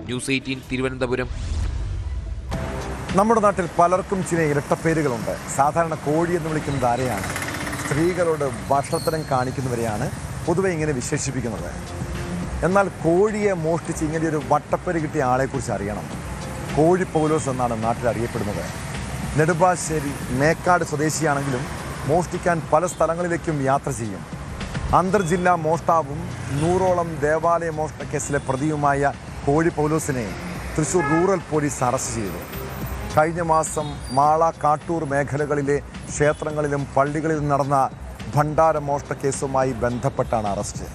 ന്യൂസ് 18 തിരുവനന്തപുരം. നമ്മുടെ നാട്ടിൽ പലർക്കും ചില ഇരട്ടപ്പേരുകളുണ്ട്. സാധാരണ കോഴി എന്ന് വിളിക്കുന്നത് ആരെയാണ്? സ്ത്രീകളോട് ഭക്ഷണത്തരം കാണിക്കുന്നവരെയാണ് പൊതുവെ ഇങ്ങനെ വിശേഷിപ്പിക്കുന്നത്. എന്നാൽ കോഴിയെ മോഷ്ടിച്ച് ഇങ്ങനെയൊരു വട്ടപ്പേര് കിട്ടിയ ആളെക്കുറിച്ച് അറിയണം. കോഴി പൗലോസ് എന്നാണ് നാട്ടിൽ അറിയപ്പെടുന്നത്. നെടുമ്പാശ്ശേരി മേക്കാട് സ്വദേശിയാണെങ്കിലും മോഷ്ടിക്കാൻ പല സ്ഥലങ്ങളിലേക്കും യാത്ര ചെയ്യും. അന്തർജില്ലാ മോഷ്ടാവും 100ഓളം ദേവാലയ മോഷണ കേസിലെ പ്രതിയുമായ കോഴി പൗലോസിനെ തൃശൂർ റൂറൽ പോലീസ് അറസ്റ്റ് ചെയ്തു. കഴിഞ്ഞ മാസം മാള, കാട്ടൂർ മേഖലകളിലെ ക്ഷേത്രങ്ങളിലും പള്ളികളിലും നടന്ന ഭണ്ഡാര മോഷണ കേസുമായി ബന്ധപ്പെട്ടാണ് അറസ്റ്റ്.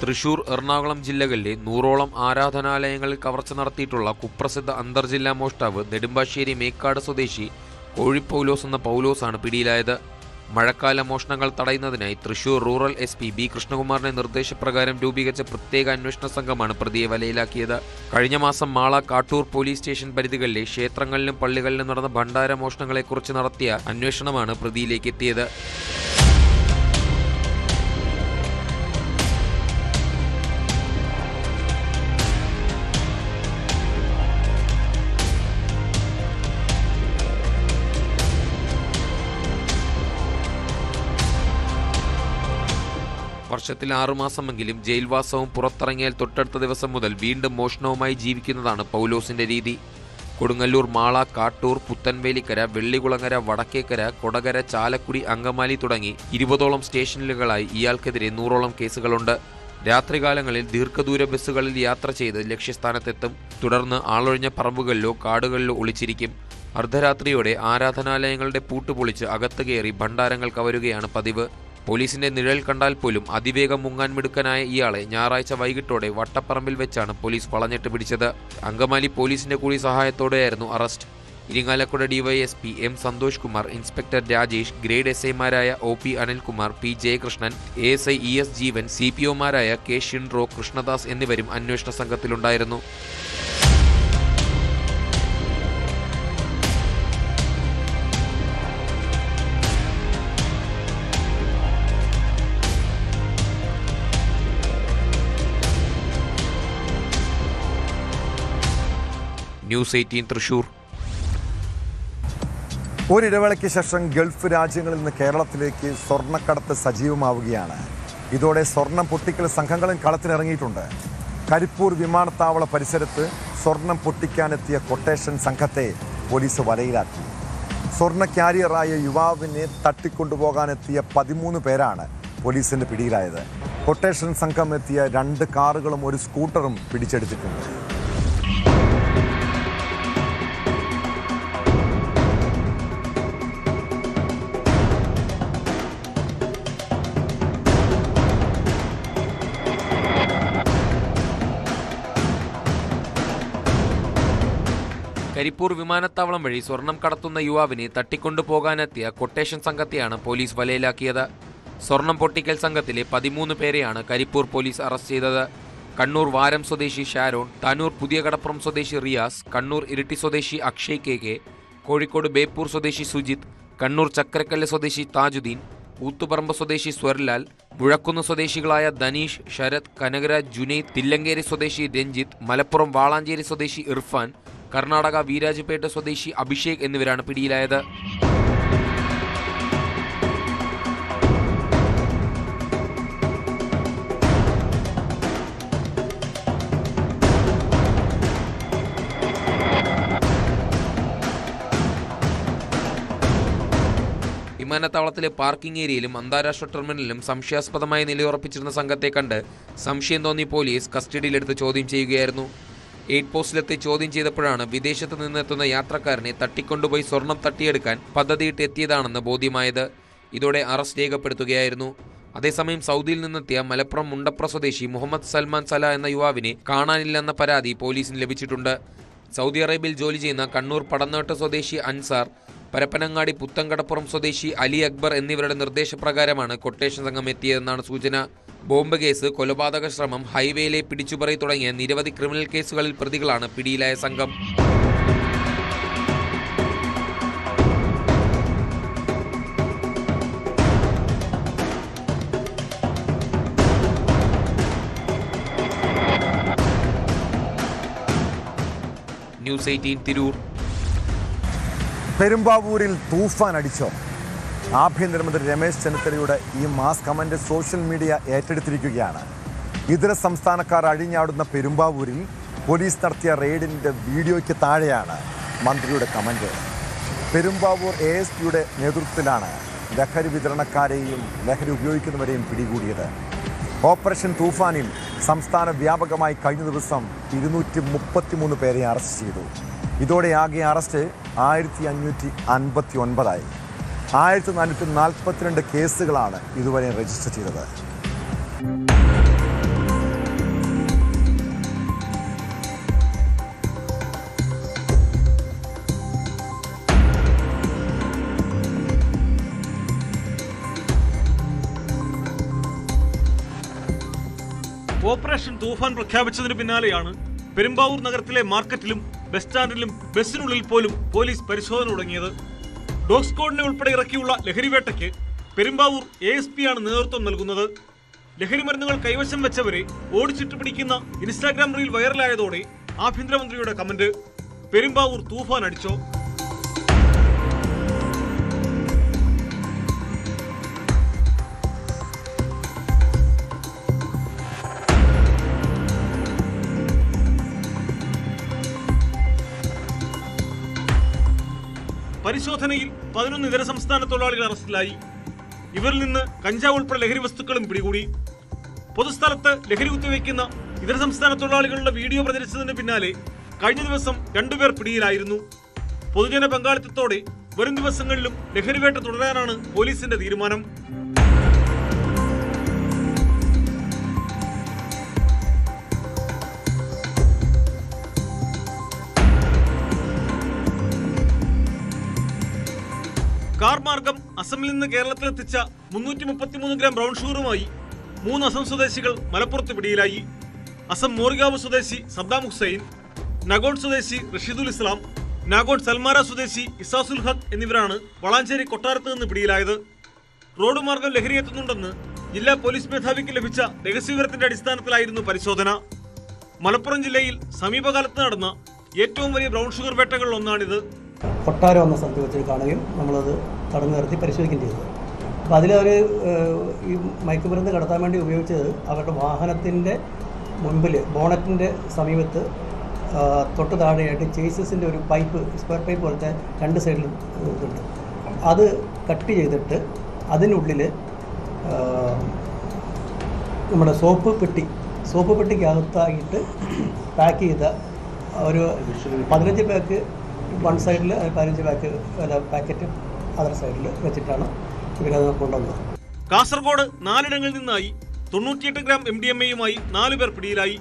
തൃശൂർ, എറണാകുളം ജില്ലകളിലെ 100ഓളം ആരാധനാലയങ്ങളിൽ കവർച്ച നടത്തിയിട്ടുള്ള കുപ്രസിദ്ധ അന്തർജില്ലാ മോഷ്ടാവ് നെടുമ്പാശ്ശേരി മേക്കാട് സ്വദേശി കോഴി പൗലോസ് എന്ന പൗലോസാണ് പിടിയിലായത്. മഴക്കാല മോഷണങ്ങൾ തടയുന്നതിനായി തൃശൂർ റൂറൽ SP B കൃഷ്ണകുമാറിന്റെ നിർദ്ദേശപ്രകാരം രൂപീകരിച്ച പ്രത്യേക അന്വേഷണ സംഘമാണ് പ്രതിയെ വലയിലാക്കിയത്. കഴിഞ്ഞ മാസം മാള, കാട്ടൂർ പോലീസ് സ്റ്റേഷൻ പരിധികളിലെ ക്ഷേത്രങ്ങളിലും പള്ളികളിലും നടന്ന ഭണ്ഡാര മോഷണങ്ങളെക്കുറിച്ച് നടത്തിയ അന്വേഷണമാണ് പ്രതിയിലേക്ക് എത്തിയത്. വർഷത്തിൽ 6 മാസമെങ്കിലും ജയിൽവാസവും പുറത്തിറങ്ങിയാൽ തൊട്ടടുത്ത ദിവസം മുതൽ വീണ്ടും മോഷണവുമായി ജീവിക്കുന്നതാണ് പൗലോസിന്റെ രീതി. കൊടുങ്ങല്ലൂർ, മാള, കാട്ടൂർ, പുത്തൻവേലിക്കര, വെള്ളികുളങ്ങര, വടക്കേക്കര, കൊടകര, ചാലക്കുടി, അങ്കമാലി തുടങ്ങി 20ഓളം സ്റ്റേഷനുകളായി ഇയാൾക്കെതിരെ 100ഓളം കേസുകളുണ്ട്. രാത്രികാലങ്ങളിൽ ദീർഘദൂര ബസ്സുകളിൽ യാത്ര ചെയ്ത് ലക്ഷ്യസ്ഥാനത്തെത്തും. തുടർന്ന് ആളൊഴിഞ്ഞ പറമ്പുകളിലോ കാടുകളിലോ ഒളിച്ചിരിക്കും. അർദ്ധരാത്രിയോടെ ആരാധനാലയങ്ങളുടെ പൂട്ടുപൊളിച്ച് അകത്ത് കയറി ഭണ്ഡാരങ്ങൾ കവരുകയാണ് പതിവ്. പോലീസിന്റെ നിഴൽ കണ്ടാൽ പോലും അതിവേഗം മുങ്ങാൻ മിടുക്കനായ ഇയാളെ ഞായറാഴ്ച വൈകിട്ടോടെ വട്ടപ്പറമ്പിൽ വെച്ചാണ് പോലീസ് വളഞ്ഞിട്ട് പിടിച്ചത്. അങ്കമാലി പോലീസിന്റെ കൂടി സഹായത്തോടെയായിരുന്നു arrest. Irinjalakuda DYSP M Santhosh Kumar, inspector Rajesh, grade SIമാരായ OP Anilkumar, P Jayakrishnan, ASI ES Jeevan, CPOമാരായ K ഷിൻഡ്രോ, കൃഷ്ണദാസ് എന്നിവരും അന്വേഷണ സംഘത്തിലുണ്ടായിരുന്നു. ന്യൂസ് 18 തൃശൂർ. ഒരിടവേളയ്ക്ക് ശേഷം ഗൾഫ് രാജ്യങ്ങളിൽ നിന്ന് കേരളത്തിലേക്ക് സ്വർണ്ണക്കടത്ത് സജീവമാവുകയാണ്. ഇതോടെ സ്വർണം പൊട്ടിക്കൽ സംഘങ്ങളും കളത്തിലിറങ്ങിയിട്ടുണ്ട്. കരിപ്പൂർ വിമാനത്താവള പരിസരത്ത് സ്വർണം പൊട്ടിക്കാനെത്തിയ കൊട്ടേഷൻ സംഘത്തെ പോലീസ് വലയിലാക്കി. സ്വർണ്ണ ക്യാരിയറായ യുവാവിനെ തട്ടിക്കൊണ്ടുപോകാനെത്തിയ 13 പേരാണ് പോലീസിന്റെ പിടിയിലായത്. കൊട്ടേഷൻ സംഘം എത്തിയ 2 കാറുകളും 1 സ്കൂട്ടറും പിടിച്ചെടുത്തിട്ടുണ്ട്. കരിപ്പൂർ വിമാനത്താവളം വഴി സ്വർണം കടത്തുന്ന യുവാവിനെ തട്ടിക്കൊണ്ടുപോകാനെത്തിയ കൊട്ടേഷൻ സംഘത്തെയാണ് പോലീസ് വലയിലാക്കിയത്. സ്വർണം പൊട്ടിക്കൽ സംഘത്തിലെ 13 പേരെയാണ് കരിപ്പൂർ പോലീസ് അറസ്റ്റ് ചെയ്തത്. കണ്ണൂർ വാരം സ്വദേശി ഷാരോൺ, താനൂർ പുതിയ കടപ്പുറം സ്വദേശി റിയാസ്, കണ്ണൂർ ഇരിട്ടി സ്വദേശി അക്ഷയ് KK, കോഴിക്കോട് ബേപ്പൂർ സ്വദേശി സുജിത്, കണ്ണൂർ ചക്കരക്കല്ല് സ്വദേശി താജുദ്ദീൻ, ഊത്തുപറമ്പ് സ്വദേശി സ്വർലാൽ, മുഴക്കുന്ന് സ്വദേശികളായ ധനീഷ്, ശരത്, കനകരാജ്, ജുനൈദ്, തില്ലങ്കേരി സ്വദേശി രഞ്ജിത്ത്, മലപ്പുറം വാളാഞ്ചേരി സ്വദേശി ഇർഫാൻ, കർണാടക വീരാജ്പേട്ട സ്വദേശി അഭിഷേക് എന്നിവരാണ് പിടിയിലായത്. വിമാനത്താവളത്തിലെ പാർക്കിംഗ് ഏരിയയിലും അന്താരാഷ്ട്ര ടെർമിനലിലും സംശയാസ്പദമായി നിലയുറപ്പിച്ചിരുന്ന സംഘത്തെ കണ്ട് സംശയം തോന്നി പോലീസ് കസ്റ്റഡിയിലെടുത്ത് ചോദ്യം ചെയ്യുകയായിരുന്നു. എയ്ഡ് പോസ്റ്റിലെത്തി ചോദ്യം ചെയ്തപ്പോഴാണ് വിദേശത്ത് നിന്നെത്തുന്ന യാത്രക്കാരനെ തട്ടിക്കൊണ്ടുപോയി സ്വർണം തട്ടിയെടുക്കാൻ പദ്ധതിയിട്ട് എത്തിയതാണെന്ന് ബോധ്യമായത്. ഇതോടെ അറസ്റ്റ് രേഖപ്പെടുത്തുകയായിരുന്നു. അതേസമയം സൗദിയിൽ നിന്നെത്തിയ മലപ്പുറം മുണ്ടപ്ര സ്വദേശി മുഹമ്മദ് സൽമാൻ സല എന്ന യുവാവിനെ കാണാനില്ലെന്ന പരാതി പോലീസിന് ലഭിച്ചിട്ടുണ്ട്. സൗദി അറേബ്യയിൽ ജോലി ചെയ്യുന്ന കണ്ണൂർ പടന്നോട്ട് സ്വദേശി അൻസാർ, പരപ്പനങ്ങാടി പുത്തങ്കടപ്പുറം സ്വദേശി അലി അക്ബർ എന്നിവരുടെ നിർദ്ദേശപ്രകാരമാണ് കൊട്ടേഷൻ സംഘം എത്തിയതെന്നാണ് സൂചന. ബോംബ് കേസ്, കൊലപാതക ശ്രമം, ഹൈവേയിലെ പിടിച്ചുപറി തുടങ്ങിയ നിരവധി ക്രിമിനൽ കേസുകളിൽ പ്രതികളാണ് പിടിയിലായ സംഘം. ന്യൂസ് 18 തിരൂർ. പെരുമ്പാവൂരിൽ തൂഫാൻ അടിച്ചോ? ആഭ്യന്തരമന്ത്രി രമേശ് ചെന്നിത്തലയുടെ ഈ മാസ് കമന്റ് സോഷ്യൽ മീഡിയ ഏറ്റെടുത്തിരിക്കുകയാണ്. ഇതര സംസ്ഥാനക്കാർ അഴിഞ്ഞാടുന്ന പെരുമ്പാവൂരിൽ പോലീസ് നടത്തിയ റെയ്ഡിൻ്റെ വീഡിയോയ്ക്ക് താഴെയാണ് മന്ത്രിയുടെ കമന്റ്. പെരുമ്പാവൂർ ASPയുടെ നേതൃത്വത്തിലാണ് ലഹരി വിതരണക്കാരെയും ലഹരി ഉപയോഗിക്കുന്നവരെയും പിടികൂടിയത്. ഓപ്പറേഷൻ തൂഫാനിൽ സംസ്ഥാന വ്യാപകമായി കഴിഞ്ഞ ദിവസം 233 പേരെ അറസ്റ്റ് ചെയ്തു. ഇതോടെ ആകെ അറസ്റ്റ് 1559 1442 കേസുകളാണ് ഇതുവരെ രജിസ്റ്റർ ചെയ്തത്. ഓപ്പറേഷൻ തൂഫാൻ പ്രഖ്യാപിച്ചതിന് പിന്നാലെയാണ് പെരുമ്പാവൂർ നഗരത്തിലെ മാർക്കറ്റിലും ബസ് സ്റ്റാൻഡിലും ബസ്സിനുള്ളിൽ പോലും പോലീസ് പരിശോധന തുടങ്ങിയത്. ഡോഗ് സ്ക്വാഡിനെ ഉൾപ്പെടെ ഇറക്കിയുള്ള ലഹരിവേട്ടയ്ക്ക് പെരുമ്പാവൂർ ASPയാണ് നേതൃത്വം നൽകുന്നത്. ലഹരി മരുന്നുകൾ കൈവശം വെച്ചവരെ ഓടിച്ചിട്ട് പിടിക്കുന്ന ഇൻസ്റ്റാഗ്രാം റീൽ വൈറലായതോടെ ആഭ്യന്തരമന്ത്രിയുടെ കമന്റ്, പെരുമ്പാവൂർ തൂഫാൻ അടിച്ചോ? പരിശോധനയിൽ 11 ഇതര സംസ്ഥാന തൊഴിലാളികൾ അറസ്റ്റിലായി. ഇവരിൽ നിന്ന് കഞ്ചാവ് ഉൾപ്പെടെ ലഹരി വസ്തുക്കളും പിടികൂടി. പൊതുസ്ഥലത്ത് ലഹരി കുത്തിവെക്കുന്ന ഇതര സംസ്ഥാന തൊഴിലാളികളുടെ വീഡിയോ പ്രചരിച്ചതിന് പിന്നാലെ കഴിഞ്ഞ ദിവസം 2 പേർ പിടിയിലായിരുന്നു. പൊതുജന പങ്കാളിത്തത്തോടെ വരും ദിവസങ്ങളിലും ലഹരിവേട്ട തുടരാനാണ് പോലീസിന്റെ തീരുമാനം. കാർ മാർഗം അസമിൽ നിന്ന് കേരളത്തിലെത്തിച്ച 333 ഗ്രാം ബ്രൗൺ ഷുഗറുമായി 3 അസം സ്വദേശികൾ മലപ്പുറത്ത് പിടിയിലായി. അസം മോറിഗാവ് സ്വദേശി സദ്ദാം ഹുസൈൻ, നഗോൺ സ്വദേശി റഷീദുൽ ഇസ്ലാം, നാഗോൺ സൽമാര സ്വദേശി ഇസാസുൽ ഹഖ് എന്നിവരാണ് വളാഞ്ചേരി കൊട്ടാരത്ത് നിന്ന് പിടിയിലായത്. റോഡ് മാർഗം ലഹരി എത്തുന്നുണ്ടെന്ന് ജില്ലാ പോലീസ് മേധാവിക്ക് ലഭിച്ച രഹസ്യവിവരത്തിന്റെ അടിസ്ഥാനത്തിലായിരുന്നു പരിശോധന. മലപ്പുറം ജില്ലയിൽ സമീപകാലത്ത് നടന്ന ഏറ്റവും വലിയ ബ്രൗൺ ഷുഗർ വേട്ടകളിൽ ഒന്നാണിത്. കൊട്ടാരം എന്ന സ്ഥലത്ത് വെച്ച് കാണുകയും നമ്മളത് തടഞ്ഞു നിർത്തി പരിശോധിക്കുകയും ചെയ്തത്. അപ്പോൾ അതിലവർ ഈ മയക്കുമരുന്ന് കടത്താൻ വേണ്ടി ഉപയോഗിച്ചത് അവരുടെ വാഹനത്തിൻ്റെ മുൻപിൽ ബോണറ്റിൻ്റെ സമീപത്ത് തൊട്ട് താഴെയായിട്ട് ചേസസിൻ്റെ ഒരു പൈപ്പ്, സ്ക്വയർ പൈപ്പ് പോലത്തെ 2 സൈഡിലും ഇതുണ്ട്. അത് കട്ട് ചെയ്തിട്ട് അതിനുള്ളിൽ നമ്മുടെ സോപ്പ് പെട്ടിക്കകത്തായിട്ട് പാക്ക് ചെയ്ത ഒരു 15 പാക്ക് വൺ സൈഡിൽ, 15 പാക്കറ്റ് അതർ സൈഡിൽ വെച്ചിട്ടാണ് ഇവരത് കൊണ്ടുവന്നത്. കാസർഗോഡ് 4 ഇടങ്ങളിൽ നിന്നായി 98 ഗ്രാം MDMAയുമായി 4 പേർ പിടിയിലായി.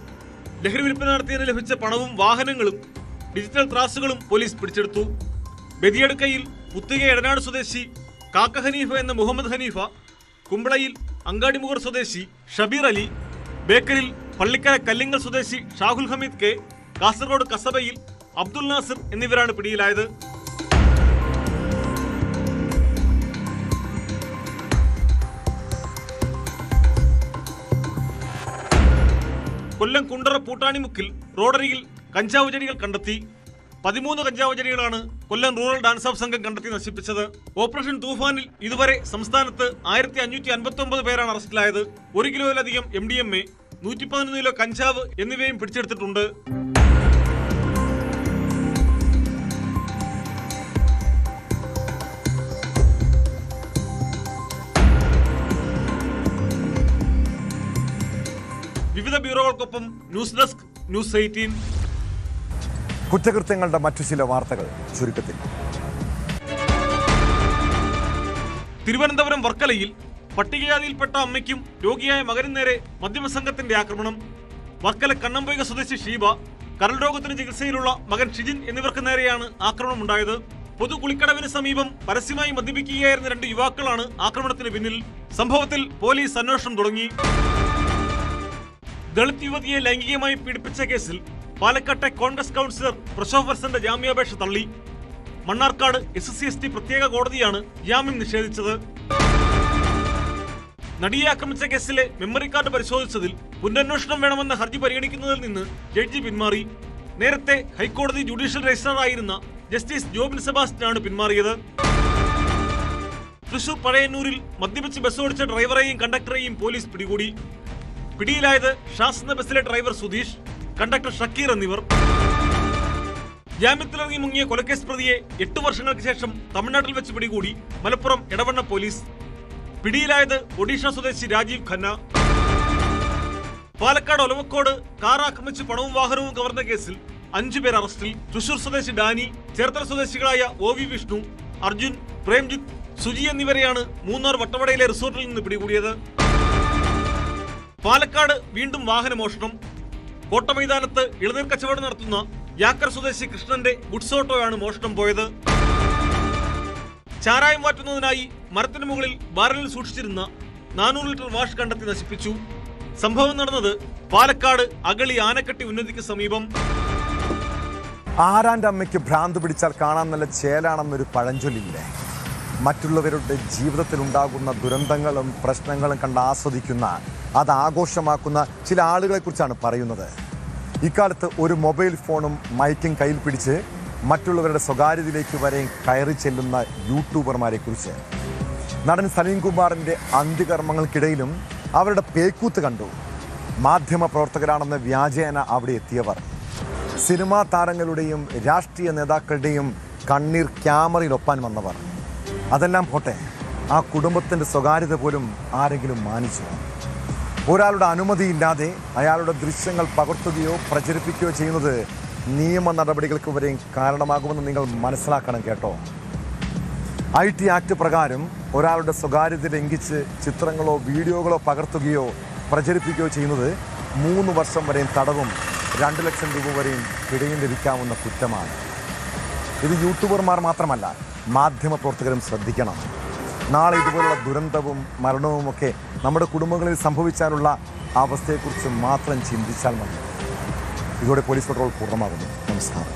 ലഹരി വിൽപ്പന നടത്തിയതിന് ലഭിച്ച പണവും വാഹനങ്ങളും ഡിജിറ്റൽ ത്രാസുകളും പോലീസ് പിടിച്ചെടുത്തു. ബദിയടുക്കയിൽ പുത്തിക എടനാട് സ്വദേശി കാക്ക ഹനീഫ എന്ന മുഹമ്മദ് ഹനീഫ, കുമ്പളയിൽ അങ്ങാടിമുഖർ സ്വദേശി ഷബീർ അലി, ബേക്കലിൽ പള്ളിക്കര കല്ലിങ്ങൽ സ്വദേശി ഷാഹുൽ ഹമീദ് കെ, കാസർഗോഡ് കസബയിൽ അബ്ദുൽ നാസിർ എന്നിവരാണ് പിടിയിലായത്. കൊല്ലം കുണ്ടറ പൂട്ടാണിമുക്കിൽ റോഡരികിൽ കഞ്ചാവ് ചെടികൾ കണ്ടെത്തി. 13 കഞ്ചാവ് ചെടികളാണ് കൊല്ലം റൂറൽ ഡാൻസ് ഓഫ് സംഘം കണ്ടെത്തി നശിപ്പിച്ചത്. ഓപ്പറേഷൻ തൂഫാനിൽ ഇതുവരെ സംസ്ഥാനത്ത് 1559 പേരാണ് അറസ്റ്റിലായത്. 1 കിലോയിലധികം MDMA, 111 കിലോ കഞ്ചാവ് എന്നിവയും പിടിച്ചെടുത്തിട്ടുണ്ട്. വിവിധ ബ്യൂറോകൾക്കൊപ്പം ന്യൂസ് ഡെസ്ക്, ന്യൂസ് 18. കുറ്റകൃത്യങ്ങളുടെ മറ്റു ചില വാർത്തകൾ ചുരുക്കത്തിൽ. തിരുവനന്തപുരം വർക്കലയിൽ പട്ടികജാതിയിൽപ്പെട്ട അമ്മയ്ക്കും രോഗിയായ മകനും നേരെ മദ്യപസംഘത്തിന്റെ ആക്രമണം. വർക്കല കണ്ണമ്പൊയ്ക സ്വദേശി ഷീബ, കരൾ രോഗത്തിന് ചികിത്സയിലുള്ള മകൻ ഷിജിൻ എന്നിവർക്ക് നേരെയാണ് ആക്രമണമുണ്ടായത്. പൊതു കുളിക്കടവിന് സമീപം പരസ്യമായി മദ്യപിക്കുകയായിരുന്ന 2 യുവാക്കളാണ് ആക്രമണത്തിന് പിന്നിൽ. സംഭവത്തിൽ പോലീസ് അന്വേഷണം തുടങ്ങി. ദളിത് യുവതിയെ ലൈംഗികമായി പീഡിപ്പിച്ച കേസിൽ പാലക്കാട്ടെ കോൺഗ്രസ് കൗൺസിലർ പ്രശോഭ് വർസന്റെ ജാമ്യാപേക്ഷ തള്ളി. മണ്ണാർക്കാട് SC/ST പ്രത്യേക കോടതിയാണ് ജാമ്യം നിഷേധിച്ചത്. നടിയെ ആക്രമിച്ച കേസിലെ മെമ്മറി കാർഡ് പരിശോധിച്ചതിൽ പുനരന്വേഷണം വേണമെന്ന ഹർജി പരിഗണിക്കുന്നതിൽ നിന്ന് ജഡ്ജി പിന്മാറി. നേരത്തെ ഹൈക്കോടതി ജുഡീഷ്യൽ രജിസ്ട്രാറായിരുന്ന ജസ്റ്റിസ് ജോബിൻ സെബാസ്റ്റ്യനാണ് പിന്മാറിയത്. തൃശൂർ പഴയന്നൂരിൽ മദ്യപിച്ച് ബസ് ഓടിച്ച ഡ്രൈവറെയും കണ്ടക്ടറെയും പോലീസ് പിടികൂടി. പിടിയിലായത് ഷാസ് എന്ന ബസ്സിലെ ഡ്രൈവർ സുധീഷ്, കണ്ടക്ടർ ഷക്കീർ എന്നിവർ. ജാമ്യത്തിലിറങ്ങി മുങ്ങിയ കൊലക്കേസ് പ്രതിയെ 8 വർഷങ്ങൾക്ക് ശേഷം തമിഴ്നാട്ടിൽ വെച്ച് പിടികൂടി മലപ്പുറം എടവണ്ണ പോലീസ്. പിടിയിലായത് ഒഡീഷ സ്വദേശി രാജീവ് ഖന്ന. പാലക്കാട് ഒലവക്കോട് കാർ ആക്രമിച്ച് പണവും വാഹനവും കവർന്ന കേസിൽ 5 പേർ അറസ്റ്റിൽ. തൃശൂർ സ്വദേശി ഡാനി, ചേർത്തല സ്വദേശികളായ OV വിഷ്ണു, അർജുൻ, പ്രേംജിത്ത്, സുജി എന്നിവരെയാണ് മൂന്നാർ വട്ടവടയിലെ റിസോർട്ടിൽ നിന്ന് പിടികൂടിയത്. പാലക്കാട് വീണ്ടും വാഹനമോഷണം. കോട്ടമൈതാനത്ത് ഇളനീർ കച്ചവടം നടത്തുന്ന യാക്കർ സ്വദേശി കൃഷ്ണന്റെ ഗുഡ്സ് ഓട്ടോയാണ് മോഷണം പോയത്. ചാരായം മാറ്റുന്നതിനായി മരത്തിന് മുകളിൽ ബാരലിൽ സൂക്ഷിച്ചിരുന്ന 400 ലിറ്റർ വാഷ് കണ്ടെത്തി നശിപ്പിച്ചു. സംഭവം നടന്നത് പാലക്കാട് അഗളി ആനക്കട്ടി ഉന്നതിക്ക് സമീപം. ആരാന്റെ അമ്മയ്ക്ക് ഭ്രാന്ത് പിടിച്ചാൽ കാണാൻ നല്ല ചേലാണെന്നൊരു പഴഞ്ചൊല്ലില്ലേ? മറ്റുള്ളവരുടെ ജീവിതത്തിൽ ഉണ്ടാകുന്ന ദുരന്തങ്ങളും പ്രശ്നങ്ങളും കണ്ട് ആസ്വദിക്കുന്ന, അത് ആഘോഷമാക്കുന്ന ചില ആളുകളെ കുറിച്ചാണ് പറയുന്നത്. ഇക്കാലത്ത് ഒരു മൊബൈൽ ഫോണും മൈക്കും കയ്യിൽ പിടിച്ച് മറ്റുള്ളവരുടെ സ്വകാര്യതയിലേക്ക് വരെ കയറി ചെല്ലുന്ന യൂട്യൂബർമാരെ കുറിച്ച്. നടൻ സലീം കുമാറിൻ്റെ അന്ത്യകർമ്മങ്ങൾക്കിടയിലും അവരുടെ പേക്കൂത്ത് കണ്ടു. മാധ്യമ പ്രവർത്തകരാണെന്ന വ്യാജേന അവിടെ എത്തിയവർ, സിനിമാ താരങ്ങളുടെയും രാഷ്ട്രീയ നേതാക്കളുടെയും കണ്ണീർ ക്യാമറയിൽ ഒപ്പാൻ വന്നവർ. അതെല്ലാം പോട്ടെ, ആ കുടുംബത്തിൻ്റെ സ്വകാര്യത പോലും ആരെങ്കിലും മാനിച്ചു? ഒരാളുടെ അനുമതിയില്ലാതെ അയാളുടെ ദൃശ്യങ്ങൾ പകർത്തുകയോ പ്രചരിപ്പിക്കുകയോ ചെയ്യുന്നത് നിയമ നടപടികൾക്ക് വരെയും കാരണമാകുമെന്ന് നിങ്ങൾ മനസ്സിലാക്കണം കേട്ടോ. IT ആക്ട് പ്രകാരം ഒരാളുടെ സ്വകാര്യത ലംഘിച്ച് ചിത്രങ്ങളോ വീഡിയോകളോ പകർത്തുകയോ പ്രചരിപ്പിക്കുകയോ ചെയ്യുന്നത് 3 വർഷം വരെയും തടവും 2 ലക്ഷം രൂപ വരെയും പിഴയും ലഭിക്കാവുന്ന കുറ്റമാണ്. ഇത് യൂട്യൂബർമാർ മാത്രമല്ല, മാധ്യമ പ്രവർത്തകരും ശ്രദ്ധിക്കണം. നാളെ ഇതുപോലുള്ള ദുരന്തവും മരണവുമൊക്കെ നമ്മുടെ കുടുംബങ്ങളിൽ സംഭവിച്ചാലുള്ള അവസ്ഥയെക്കുറിച്ച് മാത്രം ചിന്തിച്ചാൽ മതി. ഇതോടെ പോലീസ് പട്രോൾ പൂർണ്ണമാകുന്നു. നമസ്കാരം.